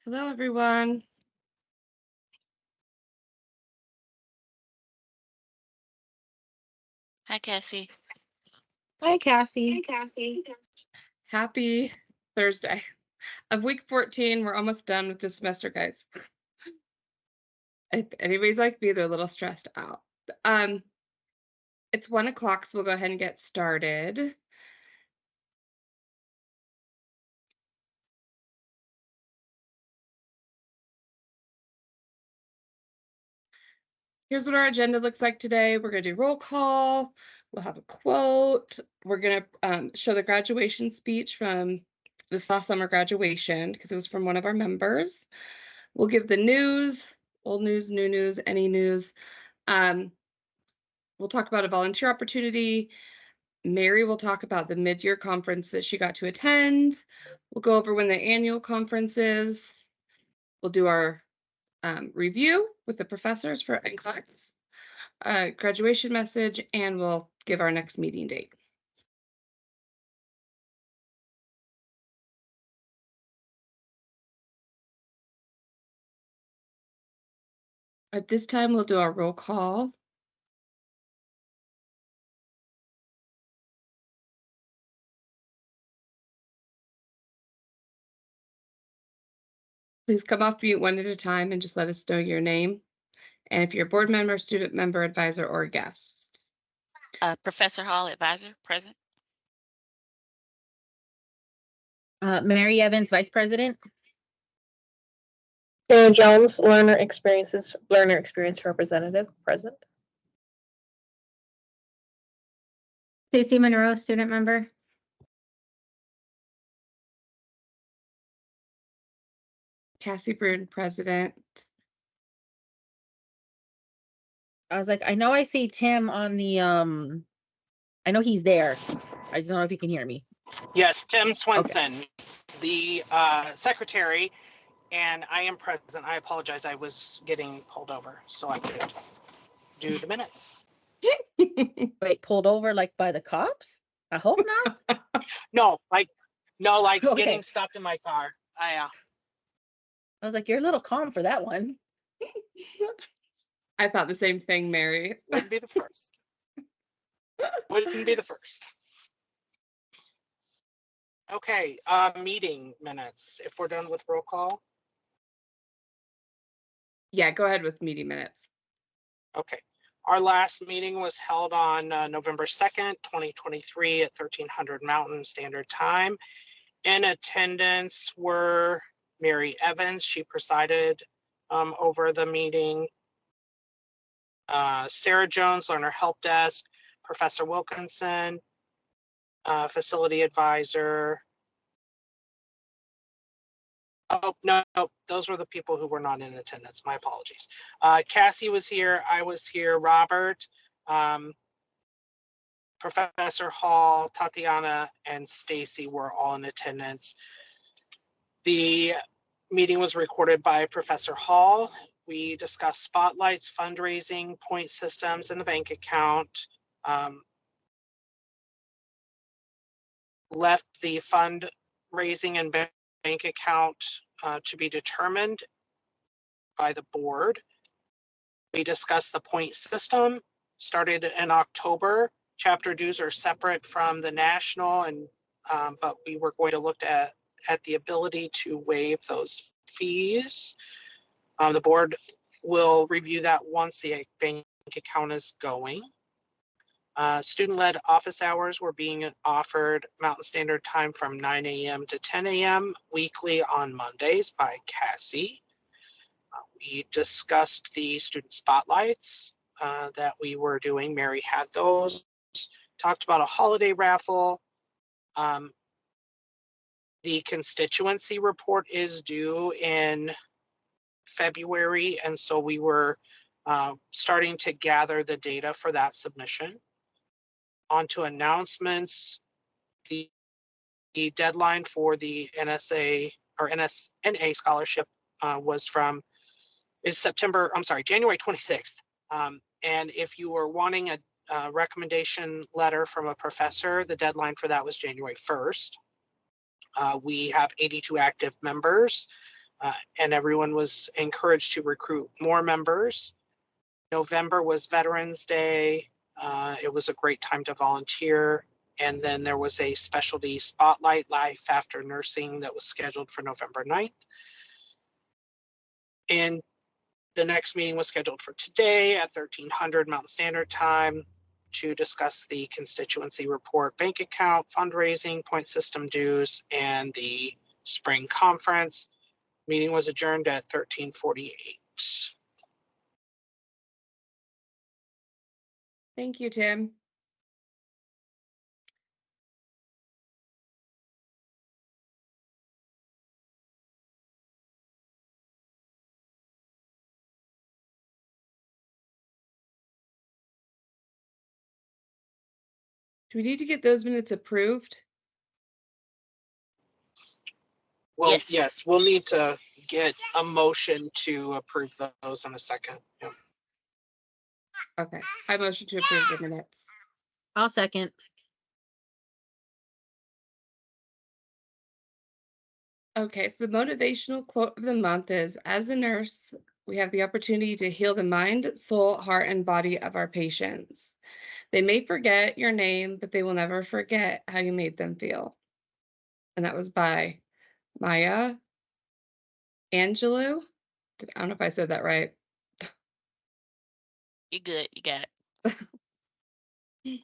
Hello, everyone. Hi, Cassie. Hi, Cassie. Happy Thursday of week 14. We're almost done with this semester, guys. If anybody's like me, they're a little stressed out. It's 1 o'clock, so we'll go ahead and get started. Here's what our agenda looks like today. We're going to do roll call. We'll have a quote. We're going to show the graduation speech from this last summer graduation because it was from one of our members. We'll give the news, old news, new news, any news. We'll talk about a volunteer opportunity. Mary will talk about the mid-year conference that she got to attend. We'll go over when the annual conference is. We'll do our review with the professors for NCLEX, graduation message, and we'll give our next meeting date. At this time, we'll do our roll call. Please come off mute one at a time and just let us know your name. And if you're a board member, student member, advisor, or guest. Professor Hall, advisor, present. Mary Evans, Vice President. Sarah Jones, learner experience representative, present. Stacy Monroe, student member. Cassie Brune, president. I was like, I know I see Tim on the I know he's there. I just don't know if he can hear me. Yes, Tim Swinson, the secretary, and I am present. I apologize. I was getting pulled over so I could do the minutes. Wait, pulled over like by the cops? I hope not. No, like Okay. getting stopped in my car. I was like, you're a little calm for that one. I thought the same thing, Mary. Wouldn't be the first. Wouldn't be the first. Okay, meeting minutes. If we're done with roll call. Yeah, go ahead with meeting minutes. Okay. Our last meeting was held on November 2nd, 2023 at 1300 Mountain Standard Time. In attendance were Mary Evans. She presided over the meeting. Sarah Jones, Learner Help Desk, Professor Wilkinson, Facility Advisor. Oh, no, those were the people who were not in attendance. My apologies. Cassie was here. I was here. Robert, Professor Hall, Tatiana, and Stacy were all in attendance. The meeting was recorded by Professor Hall. We discussed spotlights, fundraising, point systems, and the bank account. Left the fundraising and bank account to be determined by the board. We discussed the point system, started in October. Chapter dues are separate from the national, and but we were going to look at the ability to waive those fees. The board will review that once the bank account is going. Student-led office hours were being offered Mountain Standard Time from 9 a.m. to 10 a.m. weekly on Mondays by Cassie. We discussed the student spotlights that we were doing. Mary had those. Talked about a holiday raffle. The constituency report is due in February, and so we were starting to gather the data for that submission. On to announcements. The deadline for the NSA or NSNA scholarship is January 26th. And if you were wanting a recommendation letter from a professor, the deadline for that was January 1st. We have 82 active members. and everyone was encouraged to recruit more members. November was Veterans Day. It was a great time to volunteer. And then there was a specialty spotlight Life After Nursing that was scheduled for November 9th. And the next meeting was scheduled for today at 1300 Mountain Standard Time to discuss the constituency report, bank account, fundraising, point system dues, and the spring conference. Meeting was adjourned at 13:48. Thank you, Tim. Do we need to get those minutes approved? Well, Yes. yes, we'll need to get a motion to approve those in a second. Yep. Okay, I motion to approve the minutes. I'll second. Okay, so the motivational quote of the month is, as a nurse, we have the opportunity to heal the mind, soul, heart, and body of our patients. They may forget your name, but they will never forget how you made them feel. And that was by Maya Angelou. I don't know if I said that right. You good. You got it.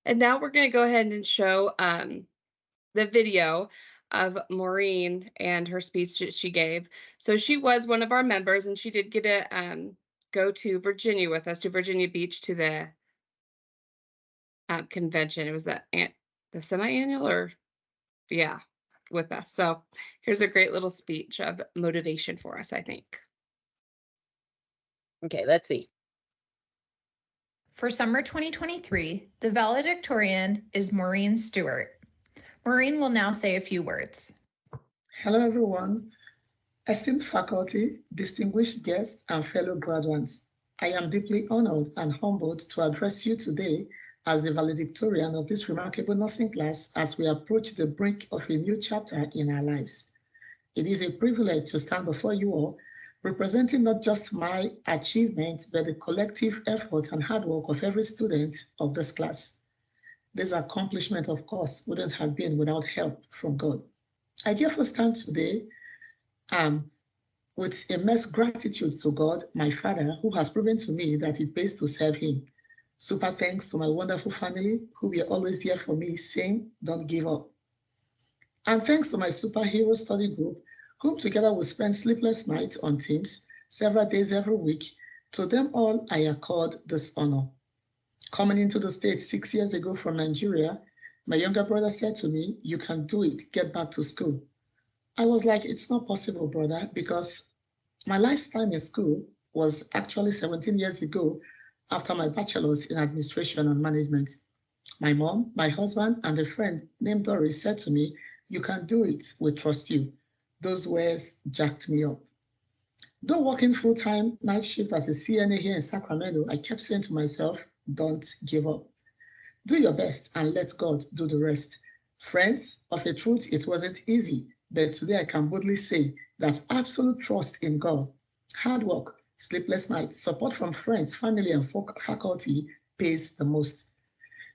And now we're going to go ahead and show the video of Maureen and her speech that she gave. So she was one of our members, and she did get to go to Virginia with us, to Virginia Beach, to the convention. It was the semi-annual, or yeah, with us. So here's a great little speech of motivation for us, I think. Okay, let's see. For summer 2023, the valedictorian is Maureen Stewart. Maureen will now say a few words. Hello, everyone. Esteemed faculty, distinguished guests, and fellow graduates, I am deeply honored and humbled to address you today as the valedictorian of this remarkable nursing class as we approach the brink of a new chapter in our lives. It is a privilege to stand before you all, representing not just my achievements, but the collective effort and hard work of every student of this class. This accomplishment, of course, wouldn't have been without help from God. I therefore stand today with immense gratitude to God, my Father, who has proven to me that it pays to serve him. Super thanks to my wonderful family, who were always there for me, saying, don't give up. And thanks to my superhero study group, whom together we spend sleepless nights on Teams, several days every week. To them all, I accord this honor. Coming into the States 6 years ago from Nigeria, my younger brother said to me, you can do it, get back to school. I was like, it's not possible, brother, because my lifetime in school was actually 17 years ago after my bachelor's in administration and management. My mom, my husband, and a friend named Doris said to me, you can do it, we trust you. Those words jacked me up. Though working full-time night shift as a CNA here in Sacramento, I kept saying to myself, don't give up. Do your best and let God do the rest. Friends, of a truth, it wasn't easy, but today I can boldly say that absolute trust in God, hard work, sleepless nights, support from friends, family, and faculty pays the most.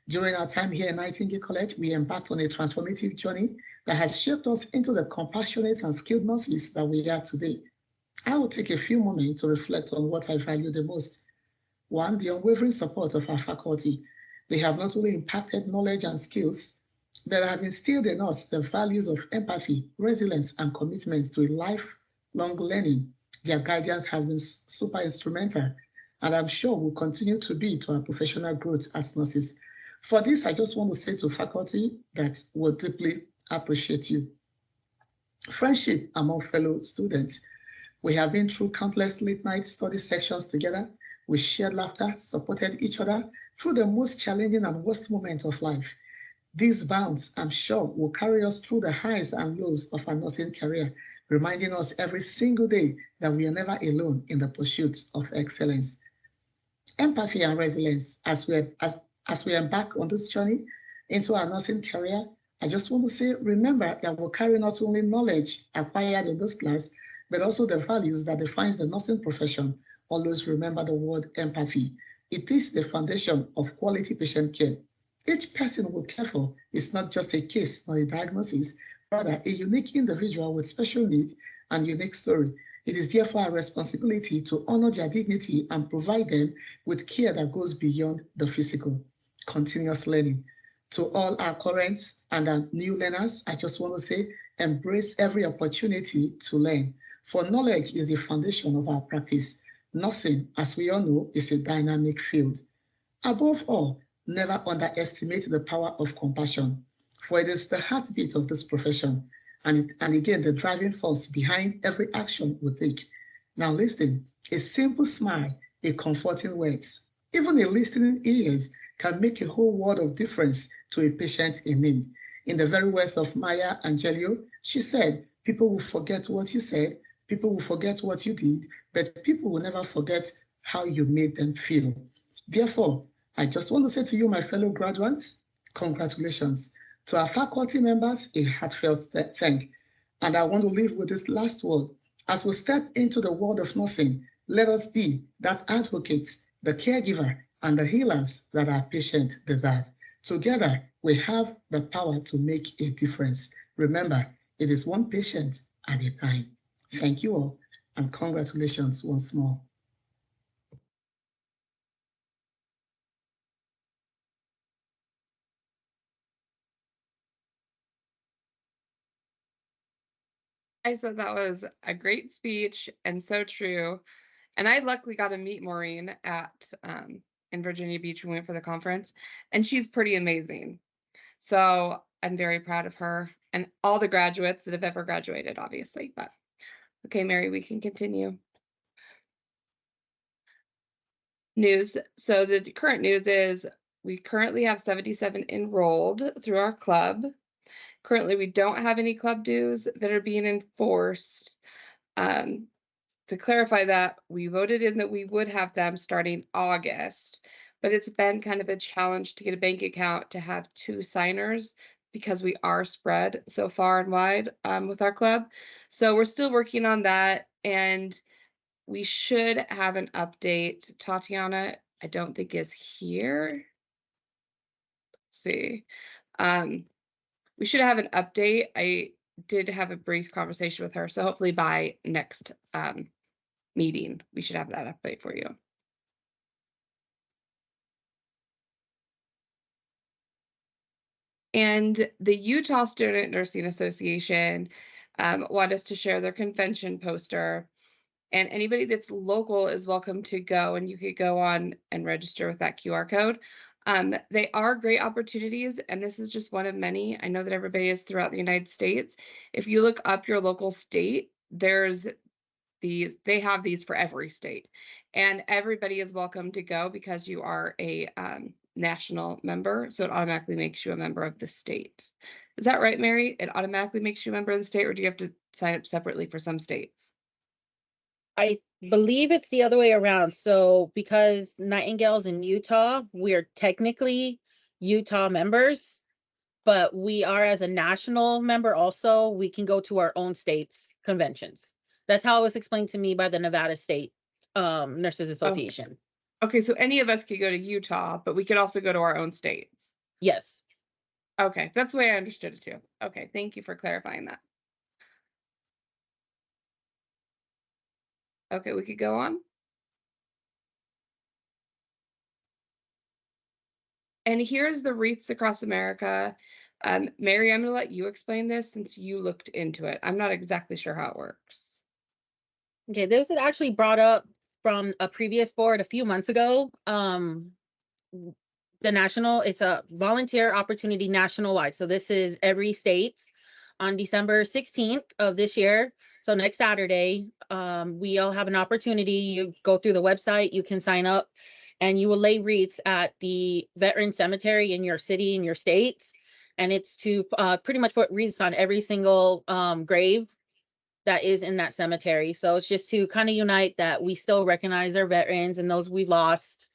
During our time here at Nightingale College, we embarked on a transformative journey that has shaped us into the compassionate and skilled nurses that we are today. I will take a few moments to reflect on what I value the most. One, the unwavering support of our faculty. They have not only impacted knowledge and skills, but have instilled in us the values of empathy, resilience, and commitment to a lifelong learning. Their guidance has been super instrumental, and I'm sure will continue to be to our professional growth as nurses. For this, I just want to say to faculty that we deeply appreciate you. Friendship among fellow students. We have been through countless late-night study sections together. We shared laughter, supported each other through the most challenging and worst moments of life. These bonds, I'm sure, will carry us through the highs and lows of our nursing career, reminding us every single day that we are never alone in the pursuit of excellence. Empathy and resilience. As we embark on this journey into our nursing career, I just want to say, remember that we'll carry not only knowledge acquired in this class, but also the values that defines the nursing profession. Always remember the word empathy. It is the foundation of quality patient care. Each person we care for is not just a case nor a diagnosis, rather a unique individual with special needs and unique story. It is therefore our responsibility to honor their dignity and provide them with care that goes beyond the physical. Continuous learning. To all our current and our new learners, I just want to say, embrace every opportunity to learn. For knowledge is the foundation of our practice. Nursing, as we all know, is a dynamic field. Above all, never underestimate the power of compassion, for it is the heartbeat of this profession, and again, the driving force behind every action we take. Now listen, a simple smile, a comforting words, even a listening ears can make a whole world of difference to a patient in need. In the very words of Maya Angelou, she said, people will forget what you said, people will forget what you did, but people will never forget how you made them feel. Therefore, I just want to say to you, my fellow graduates, congratulations. To our faculty members, a heartfelt thank. And I want to leave with this last word. As we step into the world of nursing, let us be that advocates, the caregiver, and the healers that our patients deserve. Together, we have the power to make a difference. Remember, it is one patient at a time. Thank you all, and congratulations once more. I said that was a great speech and so true. And I luckily got to meet Maureen at in Virginia Beach. We went for the conference, and she's pretty amazing. So I'm very proud of her and all the graduates that have ever graduated, obviously. But okay, Mary, we can continue. News. So the current news is we currently have 77 enrolled through our club. Currently, we don't have any club dues that are being enforced. To clarify that, we voted in that we would have them starting August, but it's been kind of a challenge to get a bank account to have 2 signers because we are spread so far and wide with our club. So we're still working on that, and we should have an update. Tatiana, I don't think is here. Let's see. We should have an update. I did have a brief conversation with her, so hopefully by next meeting, we should have that update for you. And the Utah Student Nursing Association want us to share their convention poster. And anybody that's local is welcome to go, and you could go on and register with that QR code. They are great opportunities, and this is just one of many. I know that everybody is throughout the United States. If you look up your local state, there's these, they have these for every state, and everybody is welcome to go because you are a national member, so it automatically makes you a member of the state. Is that right, Mary? It automatically makes you a member of the state, or do you have to sign up separately for some states? I believe it's the other way around. So because Nightingale's in Utah, we're technically Utah members, but we are as a national member also, we can go to our own state's conventions. That's how it was explained to me by the Nevada State Nurses Association. Okay, so any of us could go to Utah, but we could also go to our own states. Yes. Okay, that's the way I understood it too. Okay, thank you for clarifying that. Okay, we could go on. And here's the wreaths across America. Mary, I'm going to let you explain this since you looked into it. I'm not exactly sure how it works. Okay, this was actually brought up from a previous board a few months ago. The national, it's a volunteer opportunity nationwide. So this is every state on December 16th of this year. So next Saturday, we all have an opportunity. You go through the website, you can sign up, and you will lay wreaths at the veteran cemetery in your city, in your states. And it's to pretty much put wreaths on every single grave that is in that cemetery. So it's just to kind of unite that we still recognize our veterans and those we lost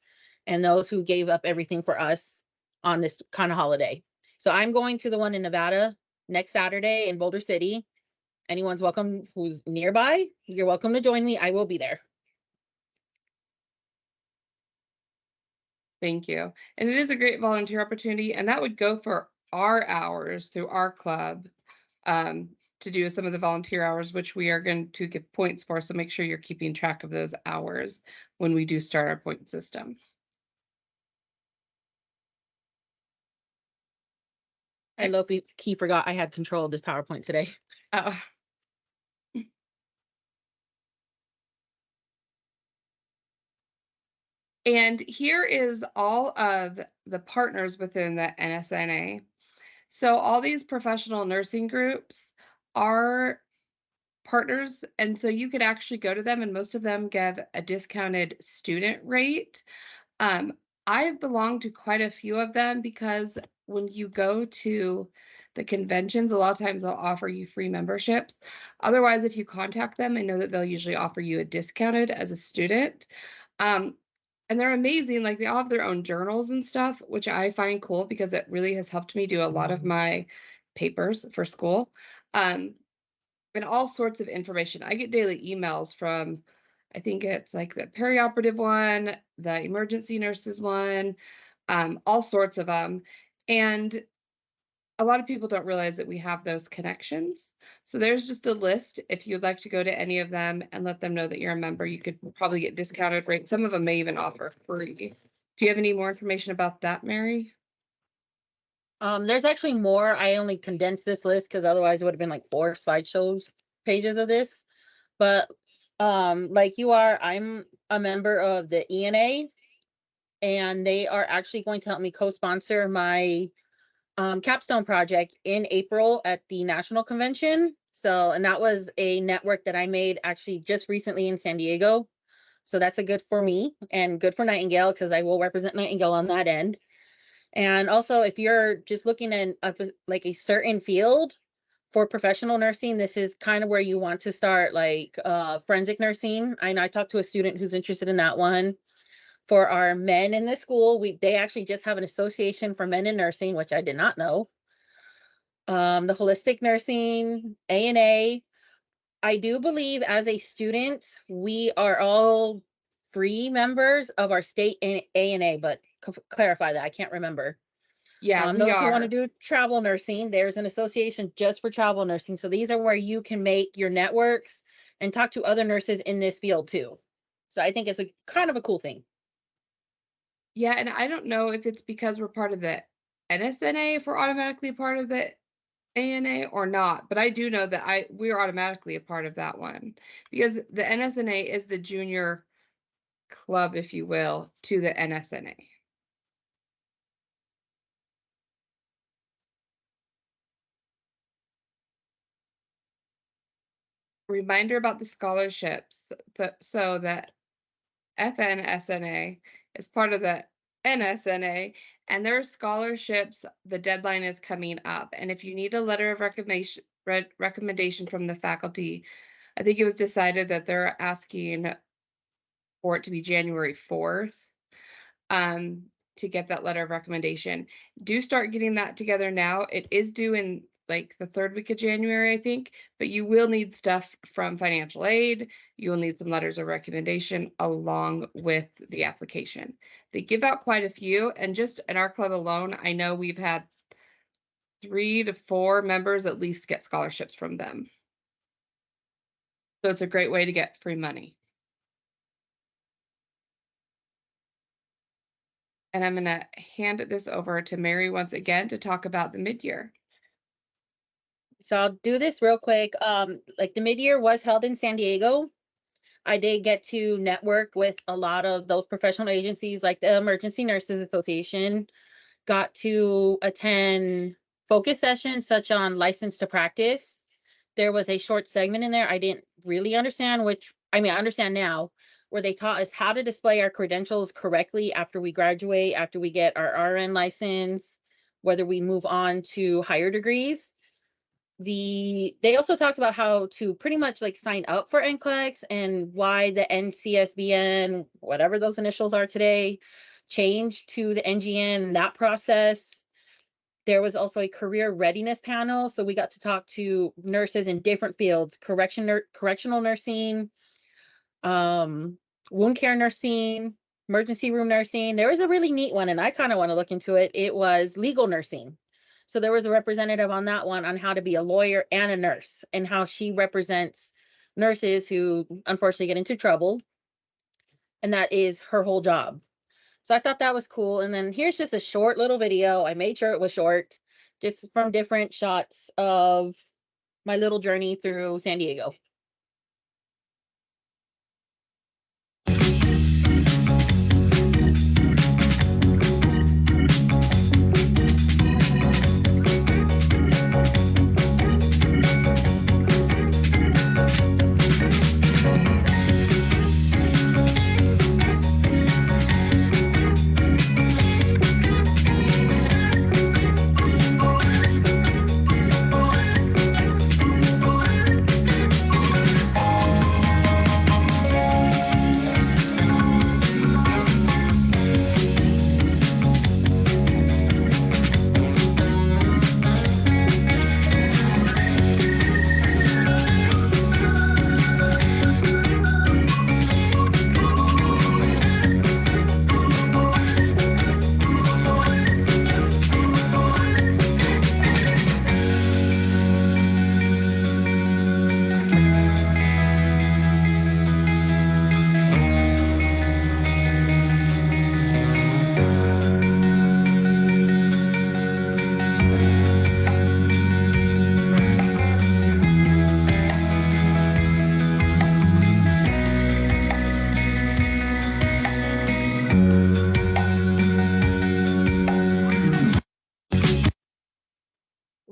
and those who gave up everything for us on this kind of holiday. So I'm going to the one in Nevada next Saturday in Boulder City. Anyone's welcome who's nearby. You're welcome to join me. I will be there. Thank you. And it is a great volunteer opportunity, and that would go for our hours through our club to do some of the volunteer hours, which we are going to give points for. So make sure you're keeping track of those hours when we do start our point system. I love he forgot I had control of this PowerPoint today. Oh. And here is all of the partners within the NSNA. So all these professional nursing groups are partners, and so you could actually go to them, and most of them give a discounted student rate. I belong to quite a few of them because when you go to the conventions, a lot of times they'll offer you free memberships. Otherwise, if you contact them, I know that they'll usually offer you a discounted as a student. And they're amazing. Like, they all have their own journals and stuff, which I find cool because it really has helped me do a lot of my papers for school. And all sorts of information. I get daily emails from, I think it's like the perioperative one, the emergency nurses one, all sorts of them. And a lot of people don't realize that we have those connections. So there's just a list. If you'd like to go to any of them and let them know that you're a member, you could probably get discounted rates. Some of them may even offer free. Do you have any more information about that, Mary? There's actually more. I only condensed this list because otherwise it would have been like 4 slideshows pages of this. But like you are, I'm a member of the ENA, and they are actually going to help me co-sponsor my capstone project in April at the national convention. So, and that was a network that I made actually just recently in San Diego. So that's a good for me and good for Nightingale because I will represent Nightingale on that end. And also, if you're just looking in like a certain field for professional nursing, this is kind of where you want to start, like forensic nursing. I know I talked to a student who's interested in that one. For our men in the school, they actually just have an association for men in nursing, which I did not know. The holistic nursing, ANA. I do believe as a student, we are all free members of our state ANA, but clarify that, I can't remember. Yeah, we Those who want are. to do travel nursing, there's an association just for travel nursing. So these are where you can make your networks and talk to other nurses in this field too. So I think it's a kind of a cool thing. Yeah, and I don't know if it's because we're part of the NSNA, if we're automatically part of the ANA or not, but I do know that we're automatically a part of that one because the NSNA is the junior club, if you will, to the NSNA. Reminder about the scholarships. So the FNSNA is part of the NSNA, and their scholarships, the deadline is coming up. And if you need a letter of recommendation from the faculty, I think it was decided that they're asking for it to be January 4th to get that letter of recommendation. Do start getting that together now. It is due in like the 3rd week of January, I think, but you will need stuff from financial aid. You will need some letters of recommendation along with the application. They give out quite a few, and just in our club alone, I know we've had 3 to 4 members at least get scholarships from them. So it's a great way to get free money. And I'm going to hand this over to Mary once again to talk about the mid-year. So I'll do this real quick. Like the mid-year was held in San Diego. I did get to network with a lot of those professional agencies like the Emergency Nurses Association, got to attend focus sessions such on license to practice. There was a short segment in there I didn't really understand, I understand now, where they taught us how to display our credentials correctly after we graduate, after we get our RN license, whether we move on to higher degrees. They also talked about how to pretty much like sign up for NCLEX and why the NCSBN, whatever those initials are today, changed to the NGN and that process. There was also a career readiness panel. So we got to talk to nurses in different fields, correctional nursing, wound care nursing, emergency room nursing. There was a really neat one, and I kind of want to look into it. It was legal nursing. So there was a representative on that one on how to be a lawyer and a nurse and how she represents nurses who unfortunately get into trouble. And that is her whole job. So I thought that was cool. And then here's just a short little video. I made sure it was short, just from different shots of my little journey through San Diego.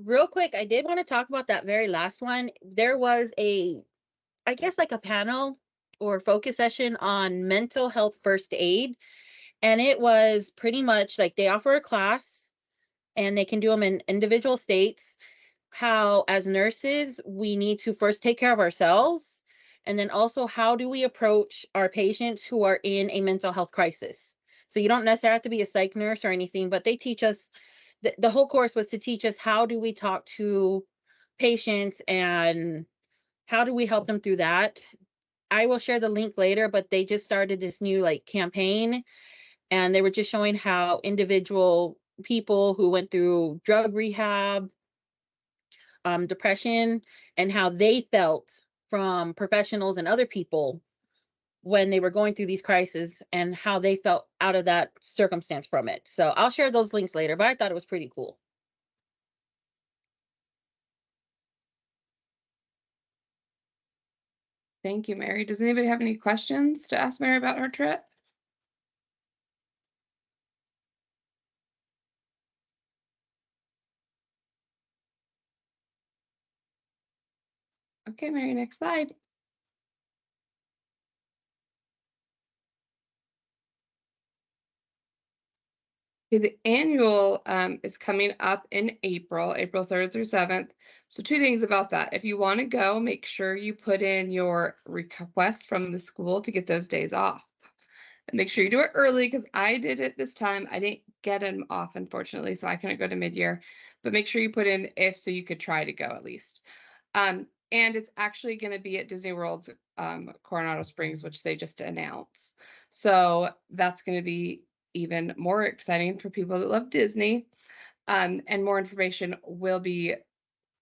Real quick, I did want to talk about that very last one. There was I guess like a panel or focus session on mental health first aid. And it was pretty much like they offer a class and they can do them in individual states. How, as nurses, we need to first take care of ourselves. And then also, how do we approach our patients who are in a mental health crisis? So you don't necessarily have to be a psych nurse or anything, but they teach us, the whole course was to teach us how do we talk to patients and how do we help them through that. I will share the link later, but they just started this new like campaign, and they were just showing how individual people who went through drug rehab, depression, and how they felt from professionals and other people when they were going through these crises and how they felt out of that circumstance from it. So I'll share those links later, but I thought it was pretty cool. Thank you, Mary. Does anybody have any questions to ask Mary about her trip? Okay, Mary, next slide. Okay, the annual is coming up in April 3rd through 7th. So two things about that. If you want to go, make sure you put in your request from the school to get those days off. And make sure you do it early, because I did it this time. I didn't get them off, unfortunately, so I couldn't go to mid-year. But make sure you put in if, so you could try to go at least. And it's actually going to be at Disney World's Coronado Springs, which they just announced. So that's going to be even more exciting for people that love Disney. And more information will be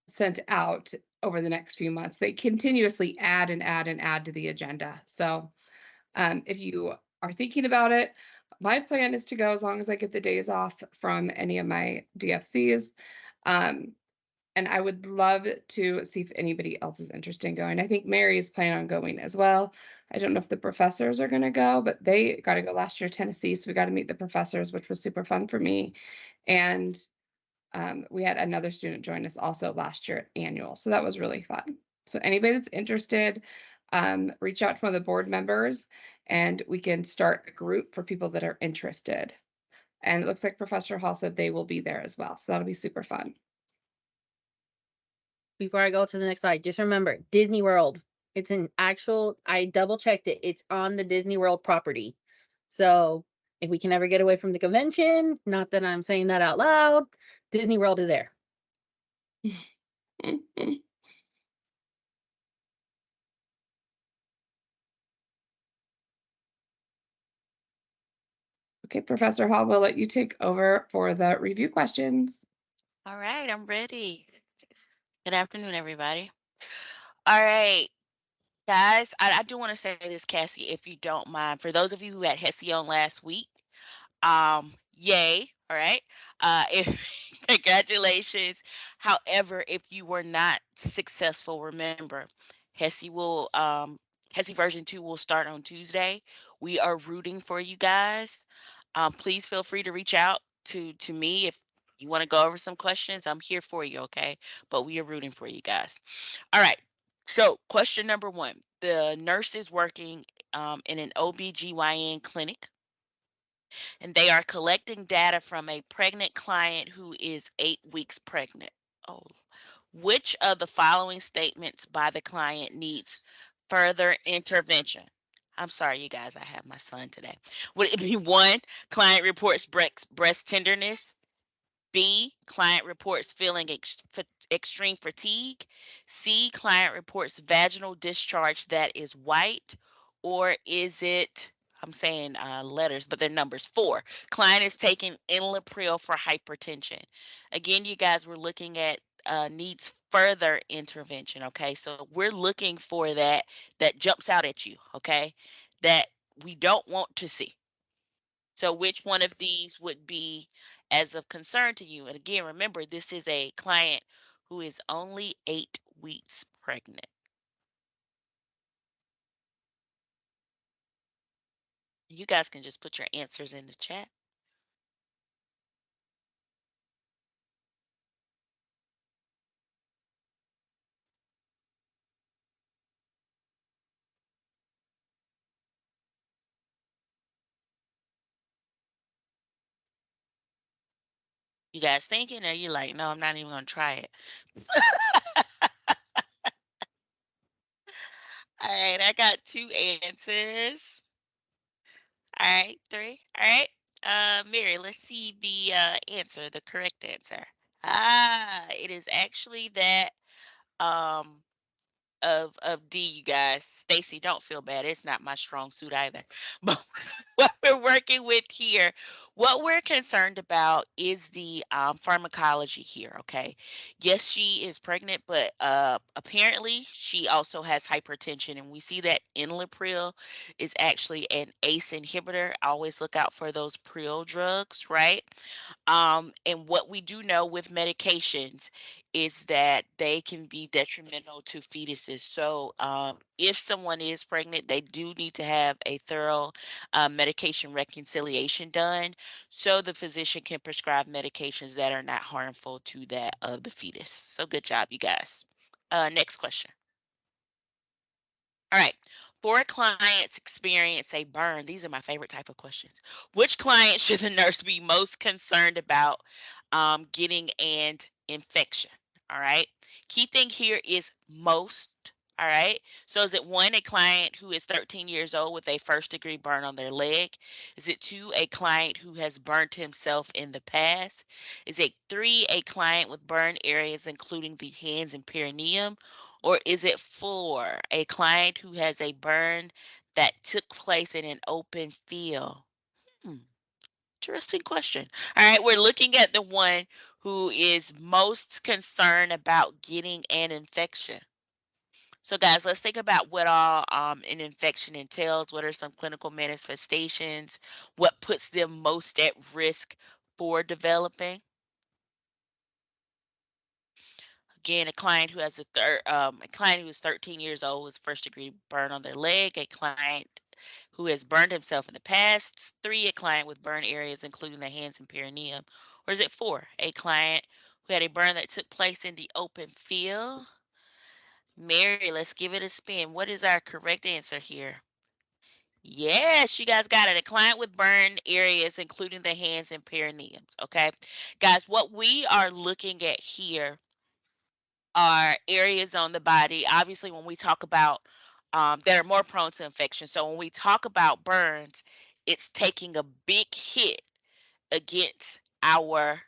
sent out over the next few months. They continuously add and add and add to the agenda. So if you are thinking about it, my plan is to go as long as I get the days off from any of my DFCs. And I would love to see if anybody else is interested in going. I think Mary is planning on going as well. I don't know if the professors are going to go, but they got to go last year to Tennessee. So we got to meet the professors, which was super fun for me. And we had another student join us also last year at annual. So that was really fun. So anybody that's interested, reach out to one of the board members and we can start a group for people that are interested. And it looks like Professor Hall said they will be there as well. So that'll be super fun. Before I go to the next slide, just remember Disney World. It's an actual, I double checked it. It's on the Disney World property. So if we can ever get away from the convention, not that I'm saying that out loud, Disney World is there. Okay, Professor Hall, we'll let you take over for the review questions. All right, I'm ready. Good afternoon, everybody. All right, guys, I do want to say this, Cassie, if you don't mind. For those of you who had Hesse on last week, yay, all right. If congratulations. However, if you were not successful, remember, Hesse will Hesse version 2 will start on Tuesday. We are rooting for you guys. Please feel free to reach out to me if you want to go over some questions. I'm here for you, okay? But we are rooting for you guys. All right. So, question number 1. The nurse is working in an OBGYN clinic, and they are collecting data from a pregnant client who is 8 weeks pregnant. Oh, which of the following statements by the client needs further intervention? I'm sorry, you guys, I have my son today. Would it be 1, client reports breast tenderness? B, client reports feeling extreme fatigue. C, client reports vaginal discharge that is white. Or is it, I'm saying letters, but they're numbers. 4, client is taking enalapril for hypertension. Again, you guys, we're looking at needs further intervention. Okay, so we're looking for that jumps out at you. Okay, that we don't want to see. So which one of these would be as of concern to you? And again, remember, this is a client who is only 8 weeks pregnant. You guys can just put your answers in the chat. You guys thinking, or you like, no, I'm not even gonna try it. All right, I got 2 answers. All right, 3. All right. Mary, let's see the answer, the correct answer. It is actually that um of D, you guys. Stacy, don't feel bad. It's not my strong suit either. But what we're working with here, what we're concerned about is the pharmacology here. Okay. Yes, she is pregnant, but apparently she also has hypertension, and we see that enalapril is actually an ACE inhibitor. Always look out for those pril drugs, right? And what we do know with medications is that they can be detrimental to fetuses. So, if someone is pregnant, they do need to have a thorough medication reconciliation done so the physician can prescribe medications that are not harmful to that of the fetus. So, good job, you guys. Next question. All right. 4 clients experience a burn. These are my favorite type of questions. Which client should the nurse be most concerned about getting an infection? All right. Key thing here is most. All right. So is it 1, a client who is 13 years old with a first-degree burn on their leg? Is it 2, a client who has burnt himself in the past? Is it 3, a client with burn areas including the hands and perineum? Or is it 4, a client who has a burn that took place in an open field? Hmm, interesting question. All right, we're looking at the one who is most concerned about getting an infection. So, guys, let's think about what all an infection entails. What are some clinical manifestations? What puts them most at risk for developing? Again, a client who has a client who is 13 years old with first degree burn on their leg, a client who has burned himself in the past, 3, a client with burn areas including the hands and perineum, or is it 4, a client who had a burn that took place in the open field? Mary, let's give it a spin. What is our correct answer here? Yes, you guys got it. A client with burn areas including the hands and perineums. Okay, guys, what we are looking at here are areas on the body. Obviously, when we talk about that are more prone to infection. So when we talk about burns, it's taking a big hit against our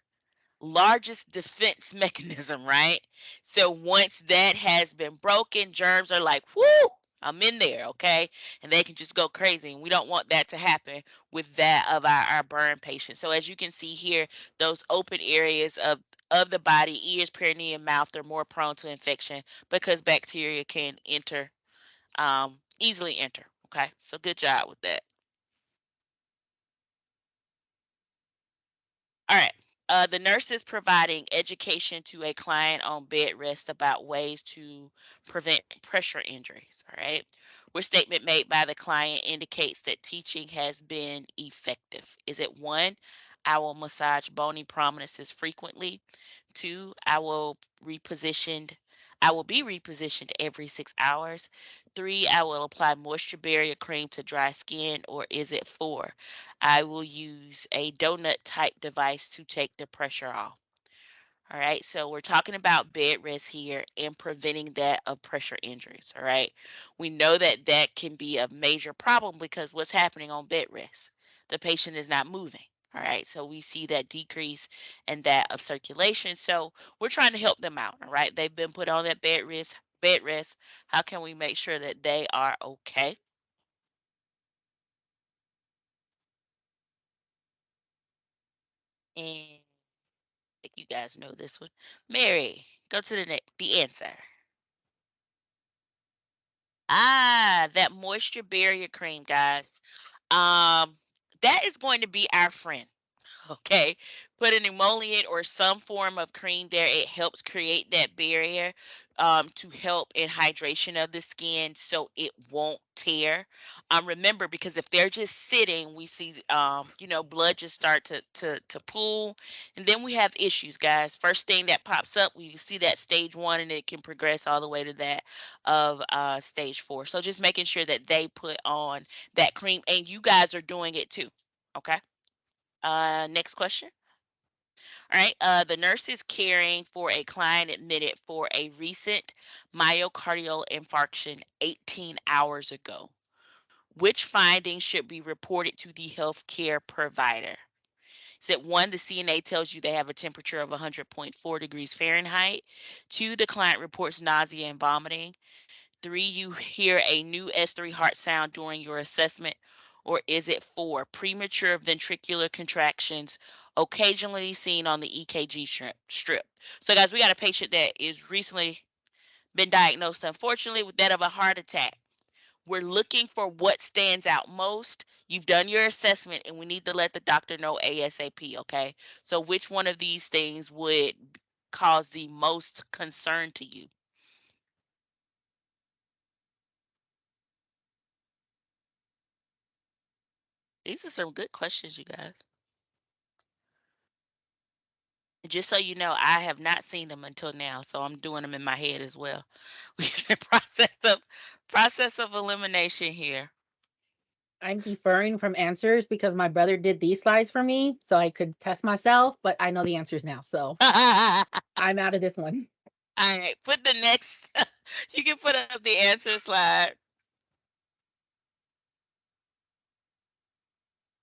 largest defense mechanism, right? So once that has been broken, germs are like, whoo, I'm in there, okay? And they can just go crazy. And we don't want that to happen with that of our burn patients. So as you can see here, those open areas of the body, ears, perineum, mouth, are more prone to infection because bacteria can enter, easily enter. Okay, so good job with that. All right. The nurse is providing education to a client on bed rest about ways to prevent pressure injuries. All right. Where statement made by the client indicates that teaching has been effective. Is it one, I will massage bony prominences frequently? Two, I will be repositioned every 6 hours. Three, I will apply moisture barrier cream to dry skin. Or is it four, I will use a donut type device to take the pressure off? All right, so we're talking about bed rest here and preventing that of pressure injuries. All right, we know that that can be a major problem because what's happening on bed rest? The patient is not moving. All right, so we see that decrease in that of circulation. So we're trying to help them out. All right, they've been put on that bed rest. Bed rest. How can we make sure that they are okay? And I think you guys know this one. Mary, go to the next. The answer. That moisture barrier cream, guys. Um, that is going to be our friend. Okay, put an emollient or some form of cream there. It helps create that barrier, to help in hydration of the skin so it won't tear. Remember, because if they're just sitting, we see blood just start to pool, and then we have issues, guys. First thing that pops up, we see that stage one, and it can progress all the way to that of stage four. So just making sure that they put on that cream, and you guys are doing it too. Okay. Next question. All right. The nurse is caring for a client admitted for a recent myocardial infarction 18 hours ago. Which findings should be reported to the healthcare provider? Is it one, the CNA tells you they have a temperature of 100.4 degrees Fahrenheit? Two, the client reports nausea and vomiting. Three, you hear a new S3 heart sound during your assessment? Or is it four, premature ventricular contractions occasionally seen on the EKG strip? So, guys, we got a patient that is recently been diagnosed, unfortunately, with that of a heart attack. We're looking for what stands out most. You've done your assessment, and we need to let the doctor know ASAP, okay? So, which one of these things would cause the most concern to you? These are some good questions, you guys. Just so you know, I have not seen them until now, so I'm doing them in my head as well. We can process of elimination here. I'm deferring from answers because my brother did these slides for me so I could test myself, but I know the answers now. So All I'm out of this one. right, put the next. You can put up the answer slide.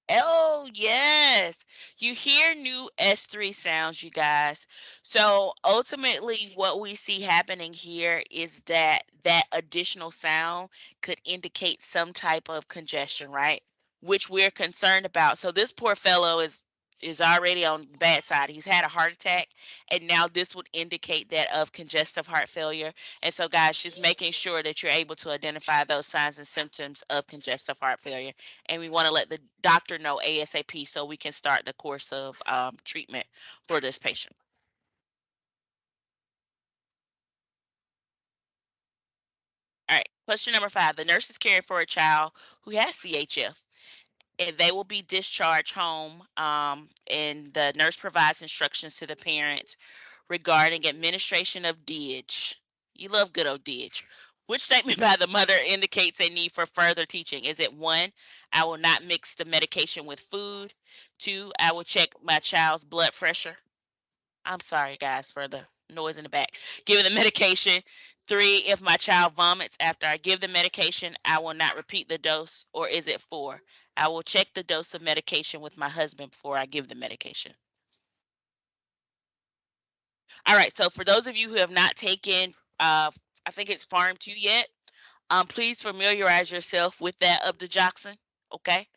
Oh, yes. You hear new S3 sounds, you guys. So ultimately, what we see happening here is that that additional sound could indicate some type of congestion, right? Which we're concerned about. So this poor fellow is already on the bad side. He's had a heart attack, and now this would indicate that of congestive heart failure. And so, guys, just making sure that you're able to identify those signs and symptoms of congestive heart failure, and we want to let the doctor know ASAP so we can start the course of treatment for this patient. All right, question number 5. The nurse is caring for a child who has CHF, and they will be discharged home. And the nurse provides instructions to the parents regarding administration of DIDGE. You love good old DIDGE. Which statement by the mother indicates a need for further teaching? Is it one, I will not mix the medication with food? Two, I will check my child's blood pressure. I'm sorry, guys, for the noise in the back. Giving the medication. Three, if my child vomits after I give the medication, I will not repeat the dose. Or is it four, I will check the dose of medication with my husband before I give the medication? All right. So for those of you who have not taken, I think it's Farm 2 yet, please familiarize yourself with that of the Digoxin. Okay.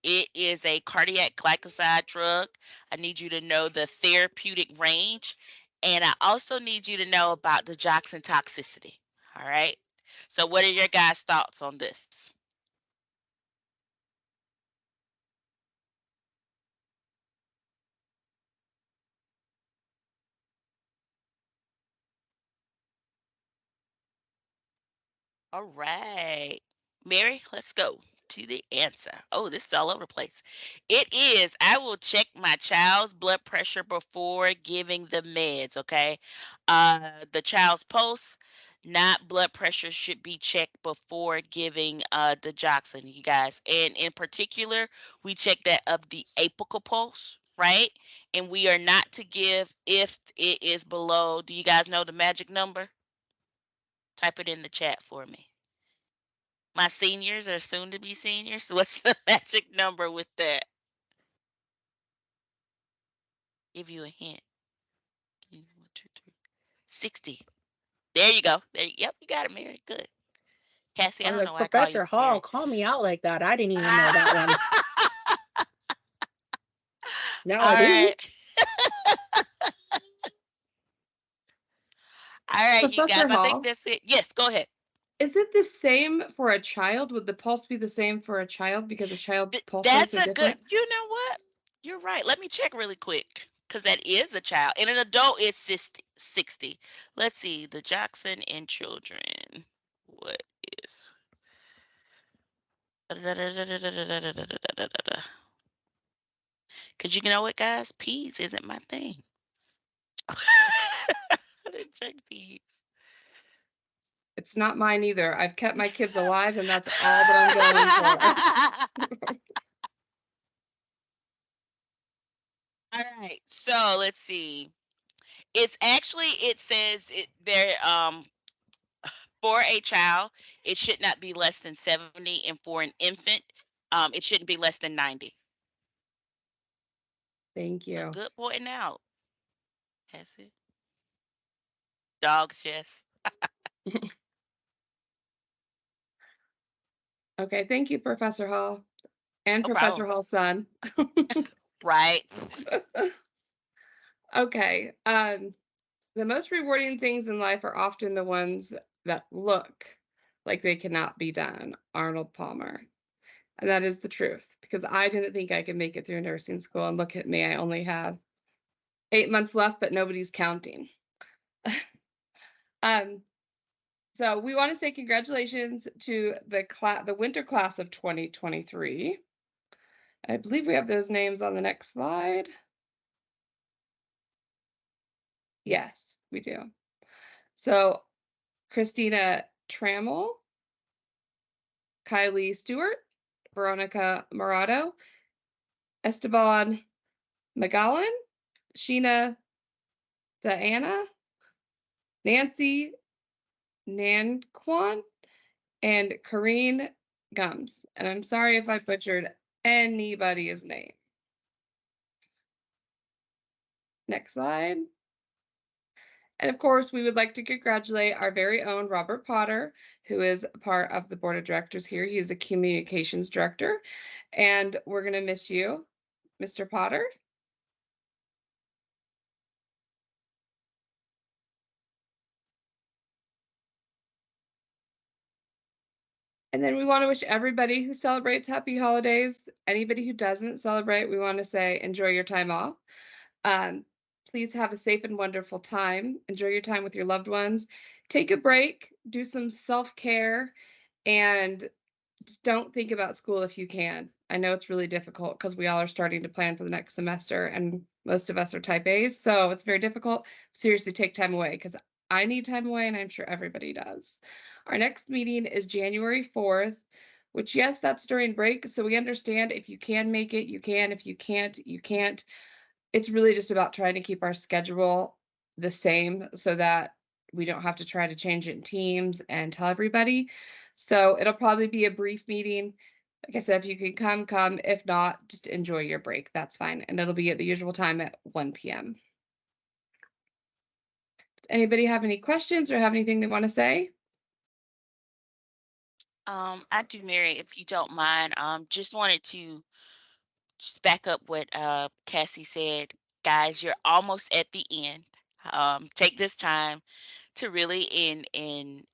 It is a cardiac glycoside drug. I need you to know the therapeutic range, and I also need you to know about the Digoxin toxicity. All right. So what are your guys' thoughts on this? All right. Mary, let's go to the answer. Oh, this is all over the place. It is, I will check my child's blood pressure before giving the meds, okay? The child's pulse, not blood pressure, should be checked before giving the Digoxin, you guys. And in particular, we check that of the apical pulse, right? And we are not to give if it is below, do you guys know the magic number? Type it in the chat for me. My seniors are soon to be seniors. What's the magic number with that? Give you a hint. 1, 2, 3. 60. There you go. Yep, you got it, Mary. Good. Cassie, I I was don't know like, why I call you Professor Hall, Mary. call me out like that. I didn't even know that one. Now All I do. right. All right, you Professor guys. I think Hall, that's it. Yes, go ahead. is it the same for a child? Would the pulse be the same for a child because a child's pulse rates That's are a good, different? you know what? You're right. Let me check really quick because that is a child. And an adult is 60. Let's see. The Digoxin in children. What is? Because you know what, guys? Peas isn't my thing. I didn't check peas. It's not mine either. I've kept my kids alive, and that's all that I'm going for. All right. So let's see. It's actually, it says it there, for a child, it should not be less than 70, and for an infant, it shouldn't be less than 90. Thank So you. good pointing out. That's it. Dogs, yes. Okay, thank you, Professor Hall, and No Professor problem. Hall's son. Right. Okay, the most rewarding things in life are often the ones that look like they cannot be done. Arnold Palmer. And that is the truth, because I didn't think I could make it through nursing school, and look at me, I only have 8 months left, but nobody's counting. Um, so we want to say congratulations to the winter class of 2023. I believe we have those names on the next slide. Yes, we do. So Christina Trammell, Kylie Stewart, Veronica Morado, Esteban McGowan, Sheena Diana, Nancy Nanquan, and Corrine Gums. And I'm sorry if I butchered anybody's name. Next slide. And of course, we would like to congratulate our very own Robert Potter, who is part of the board of directors here. He is a communications director, and we're going to miss you, Mr. Potter. And then we want to wish everybody who celebrates happy holidays. Anybody who doesn't celebrate, we want to say enjoy your time off. Please have a safe and wonderful time. Enjoy your time with your loved ones. Take a break, do some self-care, and just don't think about school if you can. I know it's really difficult because we all are starting to plan for the next semester, and most of us are type A's, so it's very difficult. Seriously, take time away because I need time away, and I'm sure everybody does. Our next meeting is January 4th, which, yes, that's during break, so we understand if you can make it, you can. If you can't, you can't. It's really just about trying to keep our schedule the same so that we don't have to try to change it in teams and tell everybody. So it'll probably be a brief meeting. Like I said, if you can come, come. If not, just enjoy your break. That's fine. And it'll be at the usual time at 1 p.m. Anybody have any questions or have anything they want to say? I do, Mary, if you don't mind. Just wanted to just back up what Cassie said. Guys, you're almost at the end. Take this time to really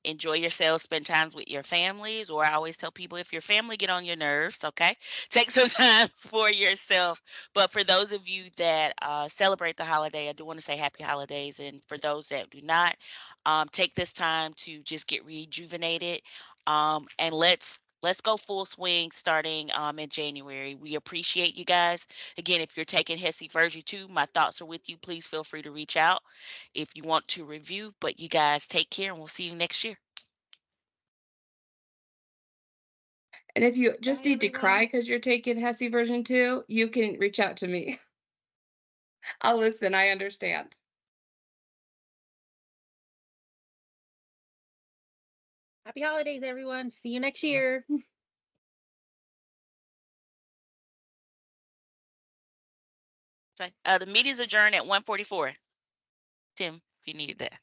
enjoy yourself, spend times with your families. Or I always tell people, if your family get on your nerves, okay, take some time for yourself. But for those of you that celebrate the holiday, I do want to say happy holidays. And for those that do not, take this time to just get rejuvenated. And let's go full swing starting in January. We appreciate you guys. Again, if you're taking HESI version 2, my thoughts are with you. Please feel free to reach out if you want to review. But you guys take care, and we'll see you next year. And if you just Bye, need to cry everyone. because you're taking HESI version 2, you can reach out to me. I'll listen. I understand. Happy holidays, everyone. See you next year. So, the meeting's adjourned at 1:44. Tim, if you needed that.